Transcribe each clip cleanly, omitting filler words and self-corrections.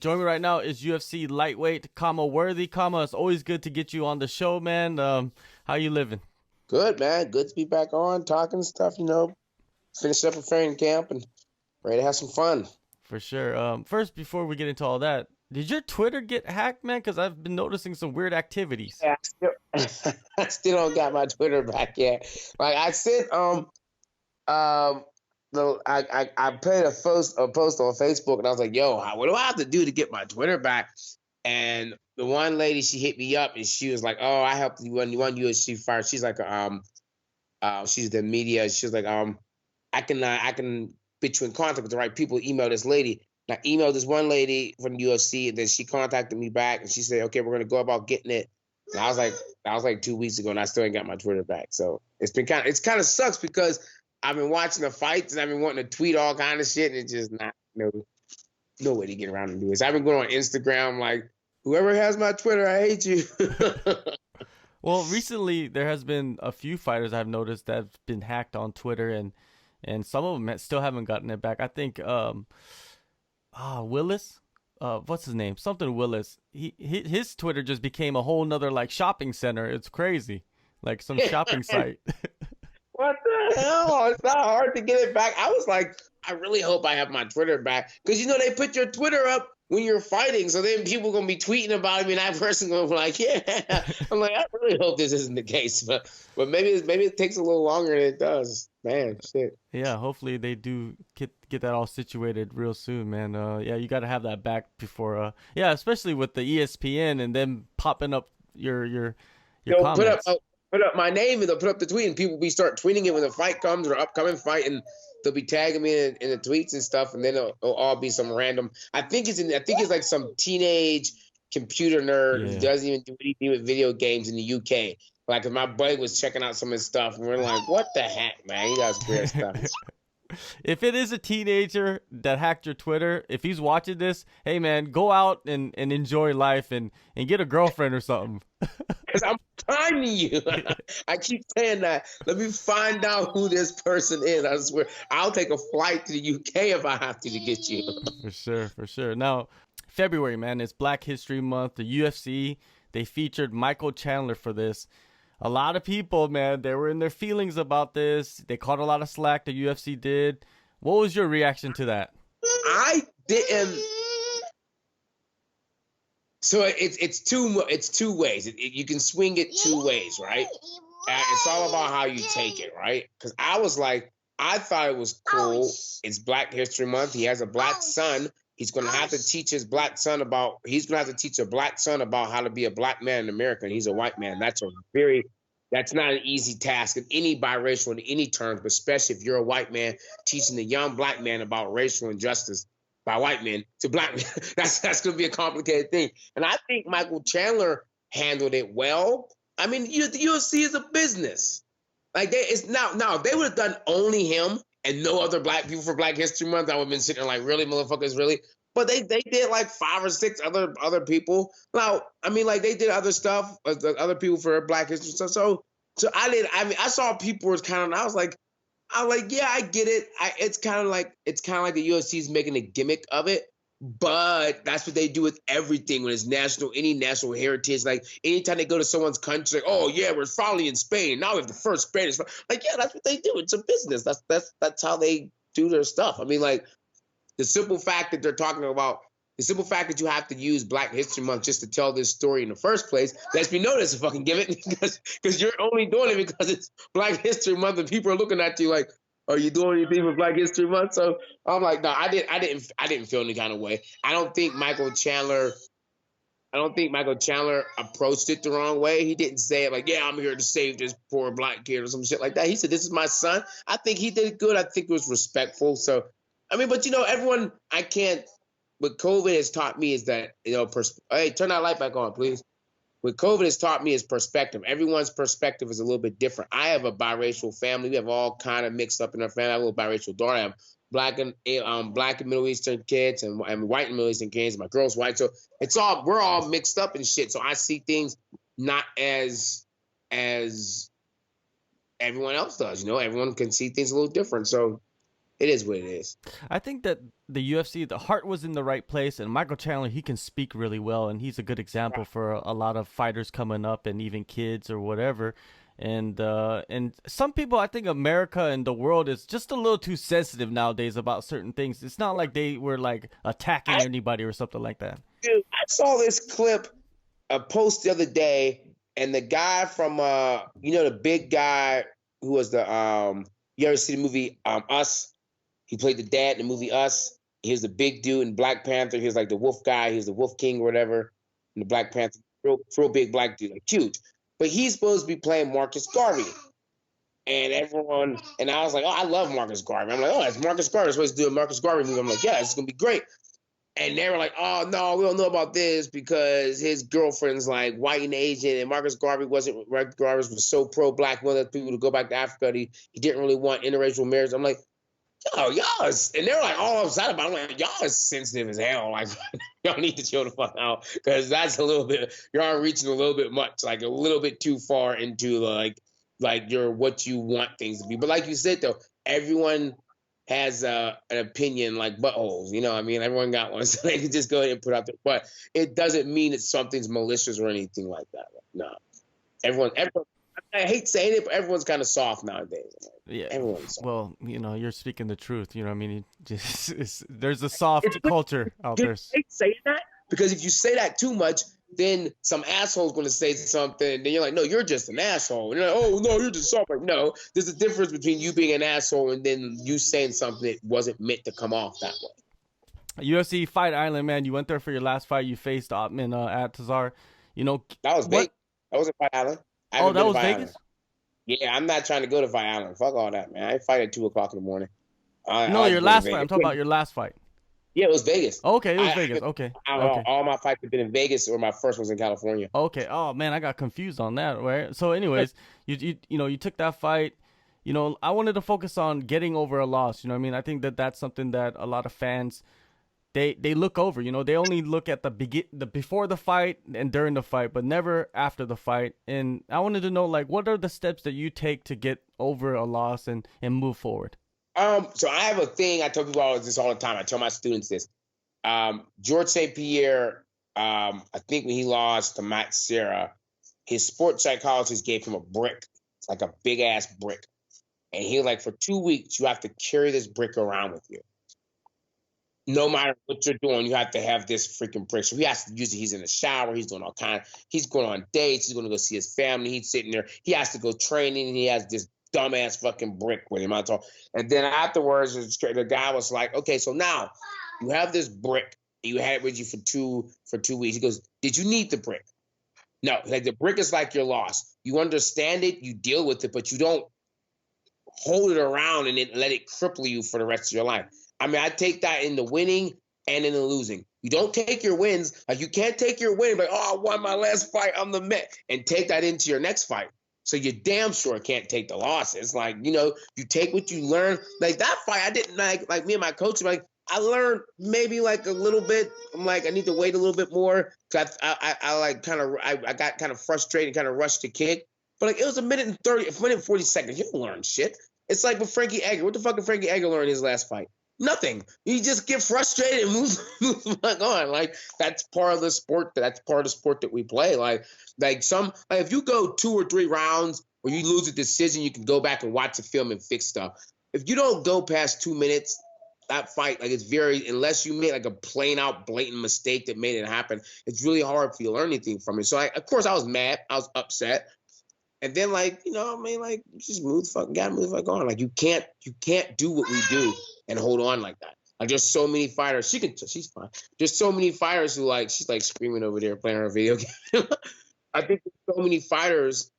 Joining me right now is UFC lightweight Khama Worthy. Khama, it's always good to get you on the show, man. How you living? Good, man. Good to be back on, talking stuff, Finish up a training camp and ready to have some fun. For sure. First, before we get into all that, did your Twitter get hacked, man? Because I've been noticing some weird activities. Yeah, I still don't got my Twitter back yet. Like I sent I put a post on Facebook and I was like, yo, what do I have to do to get my Twitter back? And the one lady, she hit me up and she was like, oh, I helped you when you won UFC fight. She's like she's the media. She was like, I can put you in contact with the right people. Email this lady. And I emailed this one lady from the UFC, and then she contacted me back, and she said, "Okay, we're gonna go about getting it." And that was like 2 weeks ago, and I still ain't got my Twitter back. So it's kind of sucks because I've been watching the fights and I've been wanting to tweet all kind of shit, and it's just not no way to get around and do this. I've been going on Instagram like, whoever has my Twitter, I hate you. Well, recently there has been a few fighters I've noticed that have been hacked on Twitter, and some of them still haven't gotten it back. I think Willis, what's his name? Something Willis. His Twitter just became a whole nother like shopping center. It's crazy, like some shopping site. What the hell? It's not hard to get it back. I was like, I really hope I have my Twitter back because they put your Twitter up when you're fighting, so then people gonna be tweeting about me, and that person gonna be like, yeah. I'm like, I really hope this isn't the case, but maybe it takes a little longer than it does. Man, shit. Yeah, hopefully they do get that all situated real soon, man. Yeah, you got to have that back before. Yeah, especially with the ESPN and them popping up your comments. Put up my name and they'll put up the tweet, and people start tweeting it when the fight comes or upcoming fight, and they'll be tagging me in the tweets and stuff, and then it'll all be some random. I think it's like some teenage computer nerd who doesn't even do anything with video games in the UK. Like if my buddy was checking out some of his stuff, and we're like, what the heck, man? He does weird stuff. If it is a teenager that hacked your Twitter, if he's watching this, hey man, go out and enjoy life and get a girlfriend or something. Because I'm timing you. I keep saying that. Let me find out who this person is. I swear, I'll take a flight to the UK if I have to get you. For sure. Now, February, man, it's Black History Month. The UFC, they featured Michael Chandler for this. A lot of people, man, they were in their feelings about this. They caught a lot of slack, the UFC did. What was your reaction to that? I didn't. So it's two ways. You can swing it two ways, right? It's all about how you take it, right? Because I thought it was cool. It's Black History Month. He has a black son. He's gonna have to teach a black son about how to be a black man in America, and he's a white man. That's not an easy task in any biracial in any terms, but especially if you're a white man teaching a young black man about racial injustice by white men to black men. That's gonna be a complicated thing. And I think Michael Chandler handled it well. I mean, the UFC is a business. Like now they would have done only him and no other black people for Black History Month. I would have been sitting there like, really, motherfuckers, really? But they did like 5 or 6 other people. Now, I mean, like they did other stuff, other people for Black History. So I saw people was kind of. I was like, yeah, I get it. It's kind of like the UFC is making a gimmick of it. But that's what they do with everything when it's any national heritage. Like anytime they go to someone's country, like, oh yeah, we're finally in Spain. Now we have the first Spanish. Like, yeah, that's what they do. It's a business. That's how they do their stuff. I mean, like the simple fact that they're talking about, the simple fact that you have to use Black History Month just to tell this story in the first place lets me know that's a fucking gimmick because you're only doing it because it's Black History Month and people are looking at you like, are you doing anything for Black History Month? So I'm like, no, I didn't feel any kind of way. I don't think Michael Chandler approached it the wrong way. He didn't say it like, yeah, I'm here to save this poor black kid or some shit like that. He said, this is my son. I think he did good. I think it was respectful. So, I mean, but what COVID has taught me is that, hey, turn that light back on, please. What COVID has taught me is perspective. Everyone's perspective is a little bit different. I have a biracial family. We have all kind of mixed up in our family. I have a little biracial daughter. I have black and Middle Eastern kids and white and Middle Eastern kids. My girl's white. So we're all mixed up and shit. So I see things not as everyone else does. Everyone can see things a little different. So It is what it is. I think that the UFC, the heart was in the right place, and Michael Chandler, he can speak really well, and he's a good example for a lot of fighters coming up, and even kids or whatever. And some people, I think America and the world is just a little too sensitive nowadays about certain things. It's not like they were like attacking anybody or something like that. Dude, I saw this clip, a post the other day, and the guy from the big guy who was the you ever see the movie Us? He played the dad in the movie Us. He was the big dude in Black Panther. He was like the wolf guy. He was the Wolf King or whatever in the Black Panther. Real big black dude, like cute. But he's supposed to be playing Marcus Garvey. And I was like, oh, I love Marcus Garvey. I'm like, oh, it's Marcus Garvey. He's supposed to do a Marcus Garvey movie. I'm like, yeah, it's going to be great. And they were like, oh, no, we don't know about this because his girlfriend's like white and Asian, and Marcus Garvey was so pro-black, one of the people to go back to Africa. He didn't really want interracial marriage. I'm like, yo, y'all is, and they're like all upset about it. I'm like, y'all is sensitive as hell. Like, y'all need to chill the fuck out because that's a little bit, y'all reaching a little bit much, like a little bit too far into like your what you want things to be. But like you said, though, everyone has an opinion like buttholes. You know what I mean? Everyone got one, so they can just go ahead and put out there. But it doesn't mean that something's malicious or anything like that. No. Everyone, I hate saying it, but everyone's kind of soft nowadays. Yeah. Everyone's soft. Well, you're speaking the truth. You know what I mean? There's a soft culture out there. I hate saying that because if you say that too much, then some asshole's going to say something, and then you're like, no, you're just an asshole. And you're like, oh, no, you're just soft. Like, no, there's a difference between you being an asshole and then you saying something that wasn't meant to come off that way. UFC Fight Island, man. You went there for your last fight. You faced Ottman at Tazar. That was big. That was at Fight Island. Oh, that was Vegas? Island. Yeah, I'm not trying to go to Fight Island. Fuck all that, man. I fight at 2:00 in the morning. No, your last fight. I'm talking about your last fight. Yeah, it was Vegas. Okay, it was Vegas. Okay. All my fights have been in Vegas, or my first was in California. Okay. Oh man, I got confused on that. Right. So, anyways, you took that fight. I wanted to focus on getting over a loss. You know what I mean? I think that's something that a lot of fans they look over. They only look at the before the fight and during the fight, but never after the fight. And I wanted to know, like, what are the steps that you take to get over a loss and move forward? So I have a thing. I tell people this all the time. I tell my students this. George St. Pierre, I think when he lost to Matt Serra, his sports psychologist gave him a brick. It's like a big ass brick. And he was like, for 2 weeks, you have to carry this brick around with you. No matter what you're doing, you have to have this freaking brick. So he has to use it. He's in the shower. He's doing all kinds. He's going on dates. He's going to go see his family. He's sitting there. He has to go training. And he has this dumbass fucking brick with him. And then afterwards, the guy was like, okay, so now you have this brick. You had it with you for 2 weeks. He goes, did you need the brick? No, like the brick is like your loss. You understand it, you deal with it, but you don't hold it around and let it cripple you for the rest of your life. I mean, I take that in the winning and in the losing. You don't take your wins. Like, you can't take your win, like, oh, I won my last fight, I'm the Met, and take that into your next fight. So you damn sure can't take the losses. Like, you take what you learn. Like, that fight, I didn't like me and my coach, like, I learned maybe like a little bit. I'm like, I need to wait a little bit more. Cause I got kind of frustrated, kind of rushed the kick. But like, it was a minute and 40 seconds. You don't learn shit. It's like with Frankie Edgar. What the fuck did Frankie Edgar learn in his last fight? Nothing. You just get frustrated and move on. Like, that's part of the sport. That's part of the sport that we play. Like if you go 2 or 3 rounds or you lose a decision, you can go back and watch the film and fix stuff. If you don't go past 2 minutes, that fight, like, it's unless you made like a plain out blatant mistake that made it happen, it's really hard for you to learn anything from it. So of course I was mad. I was upset. And then, like, you just gotta move the fuck on. Like, you can't do what we do and hold on like that. Like, there's so many fighters. She's fine. There's so many fighters who, like, she's like screaming over there playing her video game. I think there's so many fighters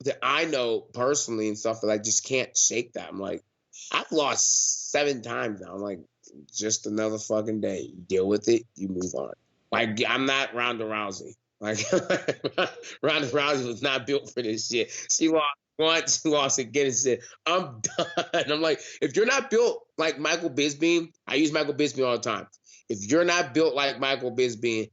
that I know personally and stuff that I just can't shake that. I'm like, I've lost 7 times now. I'm like, just another fucking day. You deal with it, you move on. Like, I'm not Ronda Rousey. Like, Ronda Rousey was not built for this shit. She lost once, she lost again, and said, I'm done. I'm like, if you're not built like Michael Bisping, I use Michael Bisping all the time. If you're not built like Michael Bisping,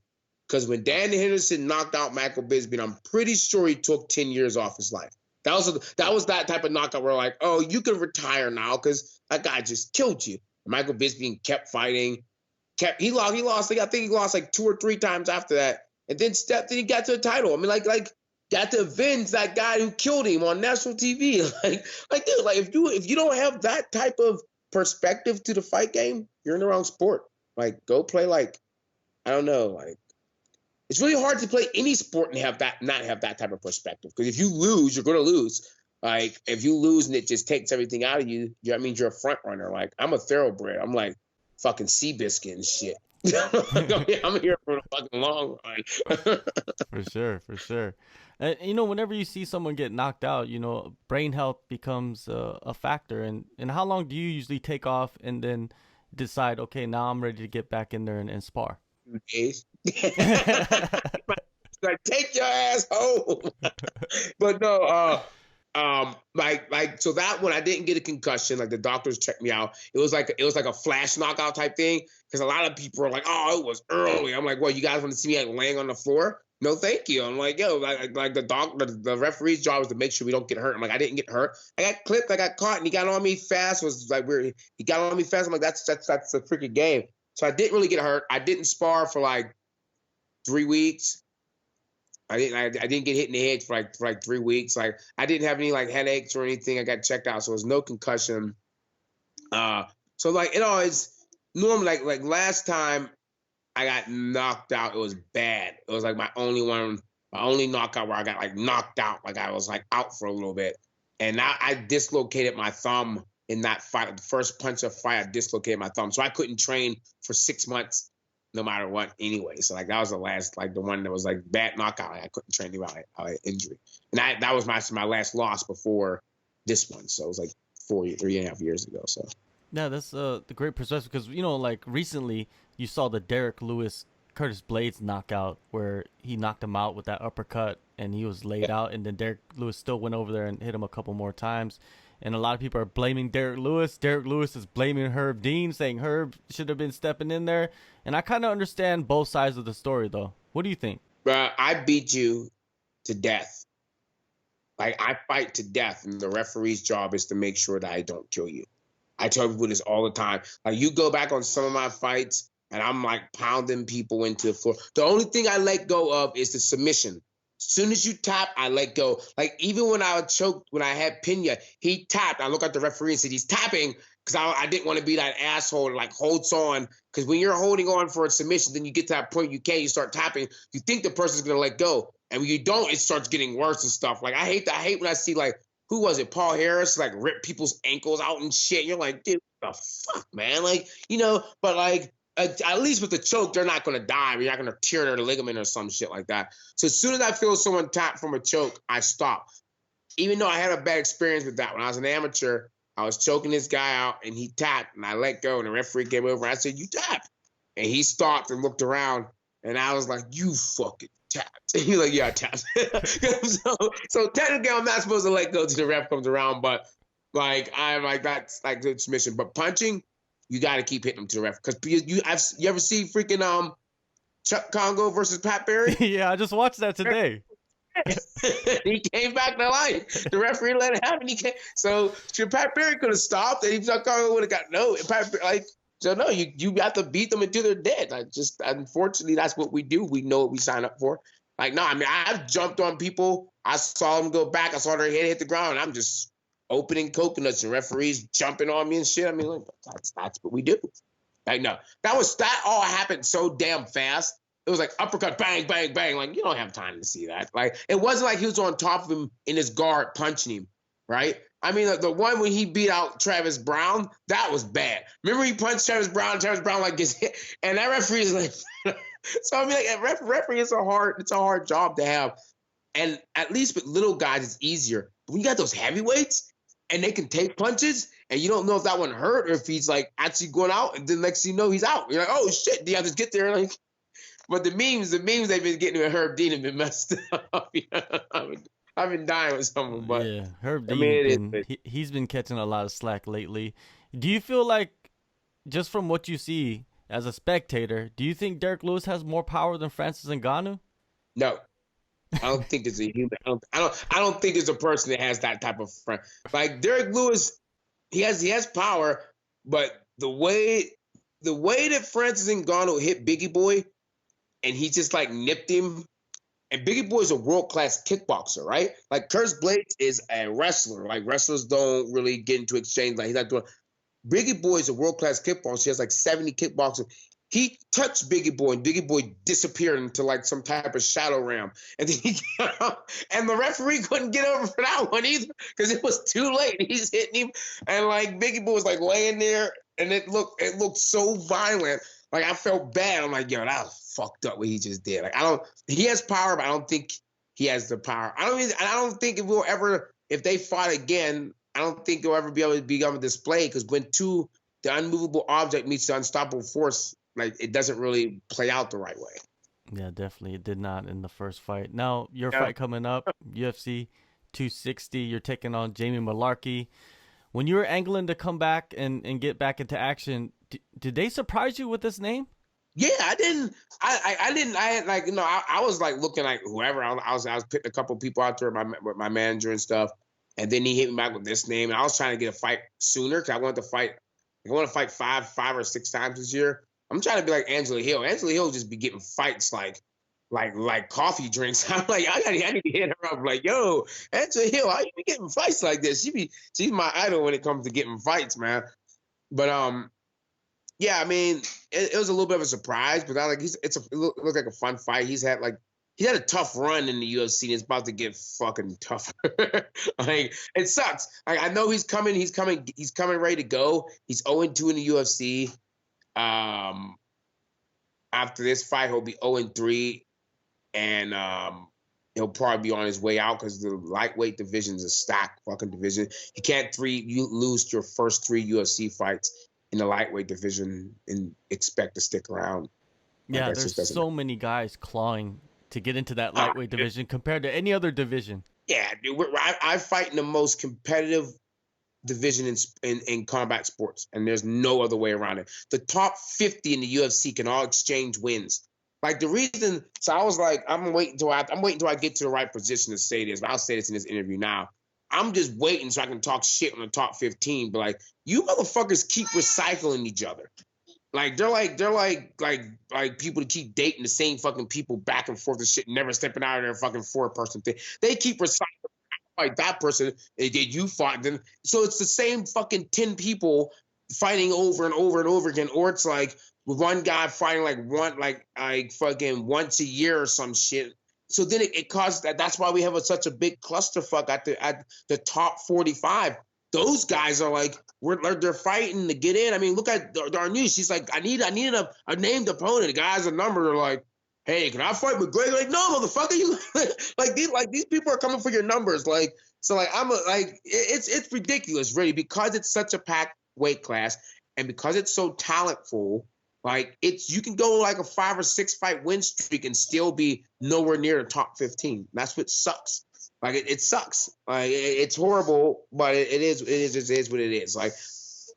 because when Dan Henderson knocked out Michael Bisping, I'm pretty sure he took 10 years off his life. That was that type of knockout where like, oh, you can retire now because that guy just killed you. Michael Bisping kept fighting, he lost. I think he lost like 2 or 3 times after that, and then he got to the title. I mean, like got to avenge that guy who killed him on national TV. like dude, like if you don't have that type of perspective to the fight game, you're in the wrong sport. Like, go play like, I don't know, like, it's really hard to play any sport and not have that type of perspective. Because if you lose, you're going to lose. Like, if you lose and it just takes everything out of you, that means you're a front runner. Like, I'm a thoroughbred. I'm like fucking Seabiscuit and shit. I'm here for the fucking long run. For sure. And, whenever you see someone get knocked out, brain health becomes a factor. And how long do you usually take off and then decide, okay, now I'm ready to get back in there and spar? 2 days. Like, take your ass home. But no, so that one I didn't get a concussion. Like, the doctors checked me out. It was like a flash knockout type thing. Because a lot of people are like, oh, it was early. I'm like, well, you guys want to see me like laying on the floor? No, thank you. I'm like, yo, like the referee's job is to make sure we don't get hurt. I'm like, I didn't get hurt. I got clipped. I got caught, and he got on me fast. It was like weird. He got on me fast. I'm like, that's a freaking game. So I didn't really get hurt. I didn't spar for like 3 weeks. I didn't get hit in the head for like 3 weeks. Like, I didn't have any like headaches or anything. I got checked out, so there was no concussion. So like, it's normally like last time I got knocked out, it was bad. It was like my only knockout where I got like knocked out. Like, I was like out for a little bit, and I dislocated my thumb in that fight. The first punch of fight, I dislocated my thumb, so I couldn't train for 6 months. No matter what, anyway. So like, that was the last, like the one that was like bad knockout. I couldn't train about injury, and that was my last loss before this one. So it was like 3.5 years ago. So yeah, that's the great perspective, because like recently you saw the Derrick Lewis Curtis Blades knockout where he knocked him out with that uppercut and he was laid out, and then Derrick Lewis still went over there and hit him a couple more times. And a lot of people are blaming Derrick Lewis. Derrick Lewis is blaming Herb Dean, saying Herb should have been stepping in there. And I kind of understand both sides of the story, though. What do you think? I beat you to death. Like, I fight to death, and the referee's job is to make sure that I don't kill you. I tell people this all the time. Like, you go back on some of my fights, and I'm like pounding people into the floor. The only thing I let go of is the submission. As soon as you tap, I let go. Like, even when I choked, when I had Pena, he tapped. I look at the referee and said, he's tapping, because I didn't want to be that asshole that like holds on. Because when you're holding on for a submission, then you get to that point you start tapping. You think the person's going to let go. And when you don't, it starts getting worse and stuff. Like, I hate when I see, like, who was it? Paul Harris, like, rip people's ankles out and shit. You're like, dude, what the fuck, man? Like, but like, at least with the choke, they're not going to die. You're not going to tear their ligament or some shit like that. So as soon as I feel someone tap from a choke, I stop. Even though I had a bad experience with that. When I was an amateur, I was choking this guy out, and he tapped, and I let go, and the referee came over, and I said, you tapped. And he stopped and looked around, and I was like, you fucking tapped. And he's like, yeah, I tapped. so technically, I'm not supposed to let go till the ref comes around, but like, I'm like, that's like good submission. But punching, you got to keep hitting them to the ref. Because you ever see freaking Chuck Congo versus Pat Barry? Yeah, I just watched that today. He came back to life. The referee let it happen. So Pat Barry could have stopped, and Chuck Congo would have got no. No, you have to beat them until they're dead. Unfortunately, that's what we do. We know what we sign up for. Like, no, I mean, I've jumped on people. I saw them go back. I saw their head hit the ground, and I'm just opening coconuts, and referees jumping on me and shit. I mean, like, that's what we do. Like, no, that all happened so damn fast. It was like uppercut, bang, bang, bang. Like, you don't have time to see that. Like, it wasn't like he was on top of him in his guard punching him, right? I mean, the one when he beat out Travis Brown, that was bad. Remember he punched Travis Brown like gets hit, and that referee is like, so I mean, like, referee it's a hard job to have, and at least with little guys it's easier. But when you got those heavyweights and they can take punches, and you don't know if that one hurt or if he's like actually going out, and then next thing you know he's out. You're like, oh shit, do you have to get there? Like, but the memes they've been getting with Herb Dean have been messed up. I've been dying with some of them, but yeah, Herb Dean, he's been catching a lot of slack lately. Do you feel like, just from what you see as a spectator, do you think Derrick Lewis has more power than Francis Ngannou? No. I don't think there's a human. I don't think there's a person that has that type of friend. Like Derrick Lewis, he has power, but the way that Francis Ngannou hit Biggie Boy, and he just like nipped him. And Biggie Boy is a world-class kickboxer, right? Like Curtis Blades is a wrestler. Like wrestlers don't really get into exchange. Like he's not doing. Biggie Boy is a world-class kickboxer. He has like 70 kickboxers. He touched Biggie Boy, and Biggie Boy disappeared into like some type of shadow realm. And then he got up, and the referee couldn't get over for that one either because it was too late. He's hitting him, and like Biggie Boy was like laying there, and it looked so violent. Like I felt bad. I'm like, yo, that was fucked up what he just did. Like he has power, but I don't think he has the power. I don't think it will ever, if they fought again, I don't think they'll ever be able to become a display, because when the unmovable object meets the unstoppable force, like it doesn't really play out the right way. Yeah, definitely. It did not in the first fight. Now, your fight coming up, UFC 260, you're taking on Jamie Mullarkey. When you were angling to come back and get back into action, did they surprise you with this name? Yeah, I didn't. I had like, I was like looking like whoever. I was picking a couple people out there with my manager and stuff, and then he hit me back with this name, and I was trying to get a fight sooner because I wanted to fight. I want to fight five or six times this year. I'm trying to be like Angela Hill. Angela Hill just be getting fights like coffee drinks. I'm like, I need to hit her up. Like, yo, Angela Hill, how you be getting fights like this? She's my idol when it comes to getting fights, man. But yeah, I mean, it was a little bit of a surprise, but it looked like a fun fight. He's had a tough run in the UFC, and it's about to get fucking tougher. Like, it sucks. I know he's coming ready to go. He's 0-2 in the UFC. After this fight, he'll be 0-3, and he'll probably be on his way out because the lightweight division is a stacked fucking division. You can't lose your first 3 UFC fights in the lightweight division and expect to stick around. Yeah, there's so many guys clawing to get into that lightweight division compared to any other division. Yeah, dude, I fight in the most competitive division in combat sports, and there's no other way around it. The top 50 in the UFC can all exchange wins. Like the reason, so I was like, I'm waiting till I get to the right position to say this, but I'll say this in this interview now. I'm just waiting so I can talk shit on the top 15, but like, you motherfuckers keep recycling each other. Like they're like people to keep dating the same fucking people back and forth and shit, never stepping out of their fucking 4-person thing. They keep recycling like that person that you fought them. So it's the same fucking 10 people fighting over and over and over again. Or it's like one guy fighting like fucking once a year or some shit. So then it caused that. That's why we have such a big clusterfuck at the top 45. Those guys are like, they're fighting to get in. I mean, look at Darniche. She's like, I need a named opponent. The guys a number. They're like, hey, can I fight McGregor? Like, no, motherfucker, you these people are coming for your numbers. Like, so like it's ridiculous, really, because it's such a packed weight class and because it's so talentful. Like you can go like a 5 or 6 fight win streak and still be nowhere near the top 15. That's what sucks. Like it sucks. Like it's horrible, but it is what it is. Like,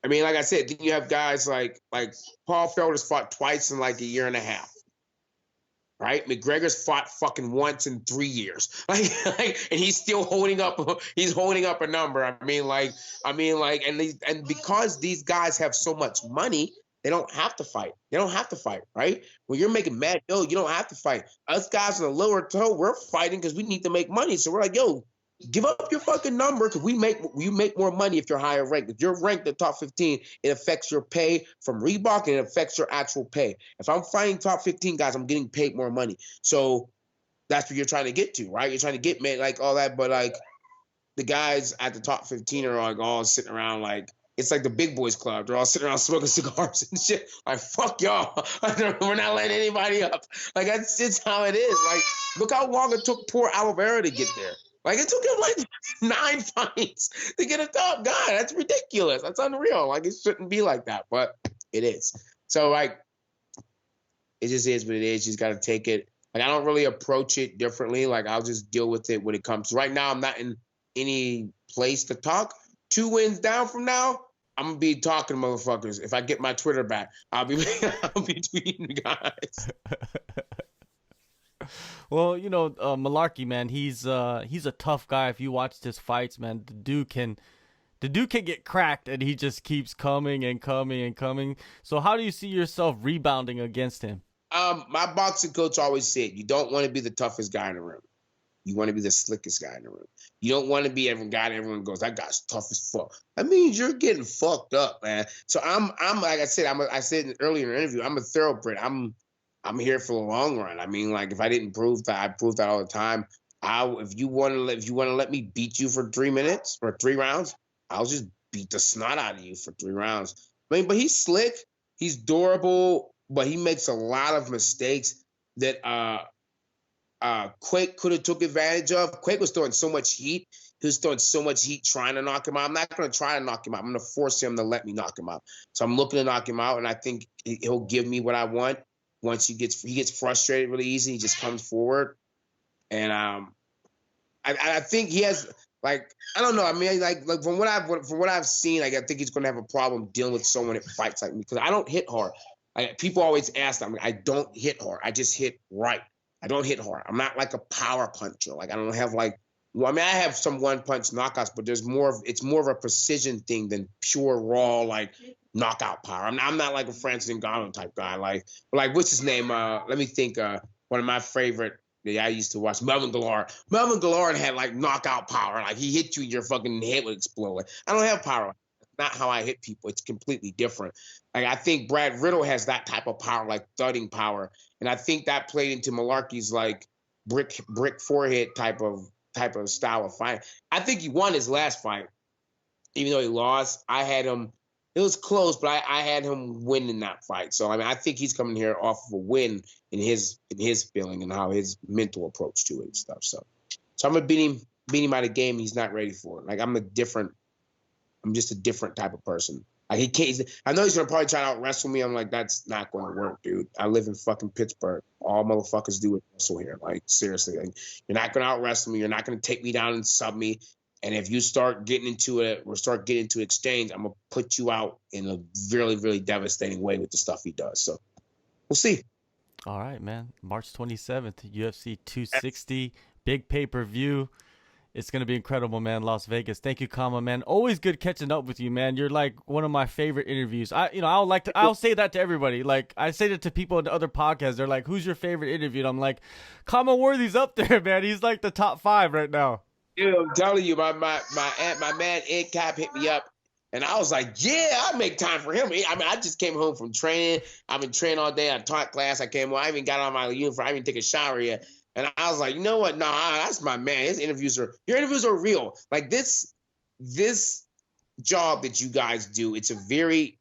I mean, like I said, then you have guys like Paul Felder's fought twice in like a year and a half. Right? McGregor's fought fucking once in 3 years. Like and he's still holding up a number. I mean, and because these guys have so much money, they don't have to fight. Right? When you're making mad dough, you don't have to fight. Us guys in the lower toe, we're fighting because we need to make money. So we're like, yo, give up your fucking number because you make more money if you're higher ranked. If you're ranked in the top 15, it affects your pay from Reebok and it affects your actual pay. If I'm fighting top 15 guys, I'm getting paid more money. So that's what you're trying to get to, right? You're trying to get made like all that, but like the guys at the top 15 are like all sitting around like, it's like the big boys club. They're all sitting around smoking cigars and shit. Like, fuck y'all. We're not letting anybody up. Like, that's how it is. Like, look how long it took poor Oliveira to get there. Like, it took him like 9 fights to get a top guy. That's ridiculous. That's unreal. Like, it shouldn't be like that, but it is. So, like, it just is what it is. You just got to take it. Like, I don't really approach it differently. Like, I'll just deal with it when it comes. Right now, I'm not in any place to talk. 2 wins down from now, I'm going to be talking to motherfuckers. If I get my Twitter back, I'll be tweeting the guys. Well, Mullarkey, man, he's a tough guy. If you watch his fights, man, the dude can get cracked, and he just keeps coming and coming and coming. So how do you see yourself rebounding against him? My boxing coach always said, you don't want to be the toughest guy in the room. You want to be the slickest guy in the room. You don't want to be every guy that everyone goes, that guy's tough as fuck. That means you're getting fucked up, man. So I'm like I said, I said earlier in the interview, I'm a thoroughbred. I'm here for the long run. I mean, like if I didn't prove that, I prove that all the time. If you want to let me beat you for 3 minutes or 3 rounds, I'll just beat the snot out of you for 3 rounds. I mean, but he's slick, he's durable, but he makes a lot of mistakes that Quake could have took advantage of. Quake was throwing so much heat. He was throwing so much heat trying to knock him out. I'm not going to try to knock him out. I'm going to force him to let me knock him out. So I'm looking to knock him out, and I think he'll give me what I want. Once he gets frustrated really easy, he just comes forward. And I think he has, like, I don't know. I mean, like from what I've seen, like I think he's going to have a problem dealing with someone that fights like me because I don't hit hard. People always ask that. I don't hit hard. I just hit right. I don't hit hard. I'm not like a power puncher. Like I don't have like. Well, I mean, I have some one punch knockouts, but it's more of a precision thing than pure raw like knockout power. I'm not like a Francis Ngannou type guy. Like what's his name? Let me think. One of my favorite that I used to watch, Melvin Gillard. Melvin Gillard had like knockout power. Like he hit you, your fucking head would explode. Like, I don't have power. Not how I hit people. It's completely different. Like I think Brad Riddle has that type of power, like thudding power, and I think that played into Mullarkey's like brick forehead type of style of fight. I think he won his last fight, even though he lost. I had him. It was close, but I had him winning that fight. So I mean, I think he's coming here off of a win in his feeling and how his mental approach to it and stuff. So I'm gonna beat him out of game. He's not ready for it. Like I'm just a different type of person. Like he can't. I know he's gonna probably try to out wrestle me. I'm like, that's not going to work, dude. I live in fucking Pittsburgh. All motherfuckers do is wrestle here. Like seriously, like you're not gonna out wrestle me. You're not gonna take me down and sub me. And if you start getting into it or start getting into exchange, I'm gonna put you out in a really, really devastating way with the stuff he does. So we'll see. All right, man. March 27th, UFC 260, big pay-per-view. It's going to be incredible, man. Las Vegas. Thank you, Khama, man. Always good catching up with you, man. You're like one of my favorite interviews. I'll say that to everybody. Like I say that to people in other podcasts. They're like, who's your favorite interview? And I'm like, Khama Worthy's up there, man. He's like the top 5 right now. Dude, I'm telling you, my man Ed Cap hit me up. And I was like, yeah, I'll make time for him. I mean, I just came home from training. I've been training all day. I taught class. I even got on my uniform. I didn't take a shower yet. And I was like, you know what? Nah, that's my man. Your interviews are real. Like this job that you guys do, it's a very,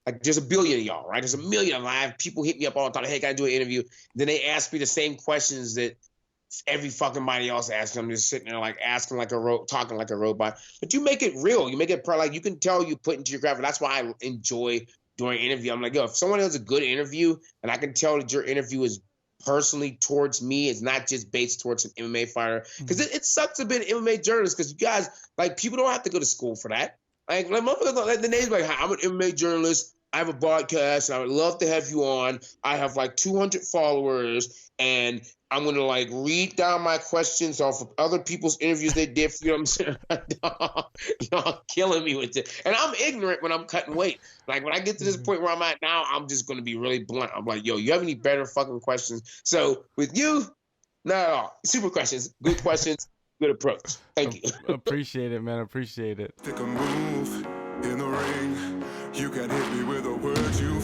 like there's a billion of y'all, right? There's a million of them. I have people hit me up all the time. Hey, can I do an interview? Then they ask me the same questions that every fucking body else asks. I'm just sitting there like asking like talking like a robot. But you make it real. You make it like you can tell you put into your graphic. That's why I enjoy doing an interview. I'm like, yo, if someone has a good interview and I can tell that your interview is personally towards me, it's not just based towards an MMA fighter. Because it sucks to be an MMA journalist because you guys, like, people don't have to go to school for that. Like motherfuckers, like the name's like, hi, I'm an MMA journalist. I have a podcast, and I would love to have you on. I have like 200 followers, and I'm gonna like read down my questions off of other people's interviews they did for you. I'm saying, y'all killing me with it. And I'm ignorant when I'm cutting weight. Like when I get to this point where I'm at now, I'm just gonna be really blunt. I'm like, yo, you have any better fucking questions? So with you, not at all. Super questions, good questions, good approach. Thank you. Appreciate it, man. Appreciate it. Take a move in the ring. You can hit me with the words you